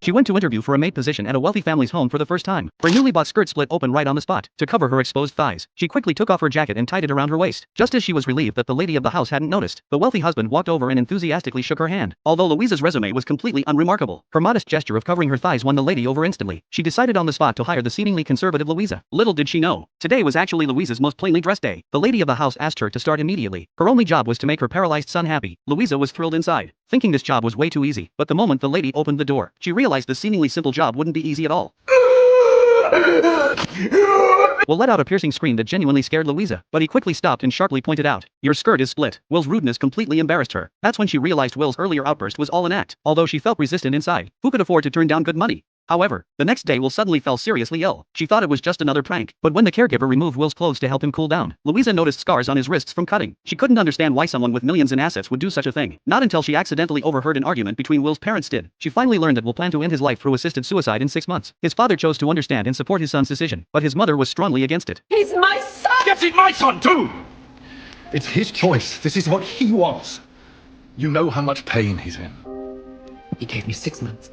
She went to interview for a maid position at a wealthy family's home for the first time. Her newly bought skirt split open right on the spot. To cover her exposed thighs, she quickly took off her jacket and tied it around her waist. Just as she was relieved that the lady of the house hadn't noticed, the wealthy husband walked over and enthusiastically shook her hand. Although Louisa's resume was completely unremarkable, her modest gesture of covering her thighs won the lady over instantly. She decided on the spot to hire the seemingly conservative Louisa. Little did she know, today was actually Louisa's most plainly dressed day. The lady of the house asked her to start immediately. Her only job was to make her paralyzed son happy. Louisa was thrilled inside, thinking this job was way too easy. But the moment the lady opened the door, she realized the seemingly simple job wouldn't be easy at all. Will let out a piercing scream that genuinely scared Louisa, but he quickly stopped and sharply pointed out, "Your skirt is split." Will's rudeness completely embarrassed her. That's when she realized Will's earlier outburst was all an act, although she felt resistant inside. Who could afford to turn down good money? However, the next day Will suddenly fell seriously ill. She thought it was just another prank, but when the caregiver removed Will's clothes to help him cool down, Louisa noticed scars on his wrists from cutting. She couldn't understand why someone with millions in assets would do such a thing. Not until she accidentally overheard an argument between Will's parents did. She finally learned that Will planned to end his life through assisted suicide in 6 months. His father chose to understand and support his son's decision, but his mother was strongly against it. He's my son! Yes, he's my son too! It's his choice. This is what he wants. You know how much pain he's in. He gave me 6 months.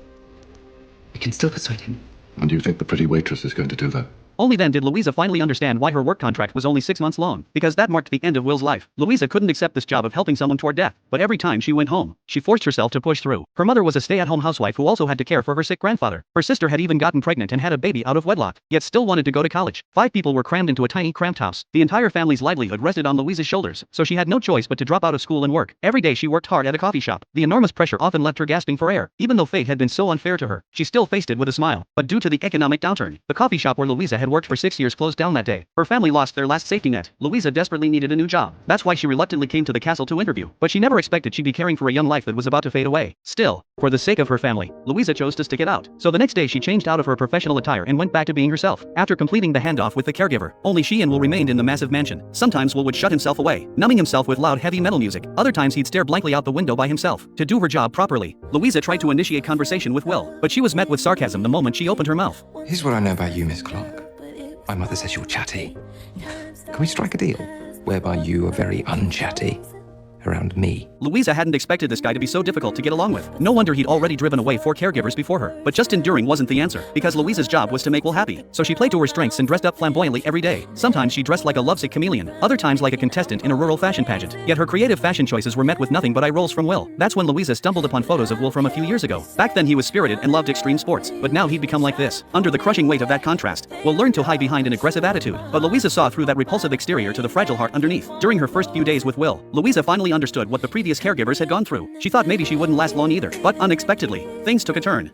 We can still persuade him. And you think the pretty waitress is going to do that? Only then did Louisa finally understand why her work contract was only 6 months long, because that marked the end of Will's life. Louisa couldn't accept this job of helping someone toward death, but every time she went home, she forced herself to push through. Her mother was a stay-at-home housewife who also had to care for her sick grandfather. Her sister had even gotten pregnant and had a baby out of wedlock, yet still wanted to go to college. 5 people were crammed into a tiny, cramped house. The entire family's livelihood rested on Louisa's shoulders, so she had no choice but to drop out of school and work. Every day she worked hard at a coffee shop. The enormous pressure often left her gasping for air. Even though fate had been so unfair to her, she still faced it with a smile. But due to the economic downturn, the coffee shop where Louisa had worked for 6 years closed down that day. Her family lost their last safety net. Louisa desperately needed a new job. That's why she reluctantly came to the castle to interview. But she never expected she'd be caring for a young life that was about to fade away. Still, for the sake of her family, Louisa chose to stick it out. So the next day she changed out of her professional attire and went back to being herself. After completing the handoff with the caregiver, only she and Will remained in the massive mansion. Sometimes Will would shut himself away, numbing himself with loud heavy metal music. Other times he'd stare blankly out the window by himself. To do her job properly, Louisa tried to initiate conversation with Will, but she was met with sarcasm the moment she opened her mouth. Here's what I know about you, Miss Clark. My mother says you're chatty. Can we strike a deal whereby you are very unchatty around me? Louisa hadn't expected this guy to be so difficult to get along with. No wonder he'd already driven away 4 caregivers before her. But just enduring wasn't the answer, because Louisa's job was to make Will happy. So she played to her strengths and dressed up flamboyantly every day. Sometimes she dressed like a lovesick chameleon, other times like a contestant in a rural fashion pageant. Yet her creative fashion choices were met with nothing but eye rolls from Will. That's when Louisa stumbled upon photos of Will from a few years ago. Back then he was spirited and loved extreme sports, but now he'd become like this. Under the crushing weight of that contrast, Will learned to hide behind an aggressive attitude. But Louisa saw through that repulsive exterior to the fragile heart underneath. During her first few days with Will, Louisa finally understood what the previous caregivers had gone through. She thought maybe she wouldn't last long either, but unexpectedly, things took a turn.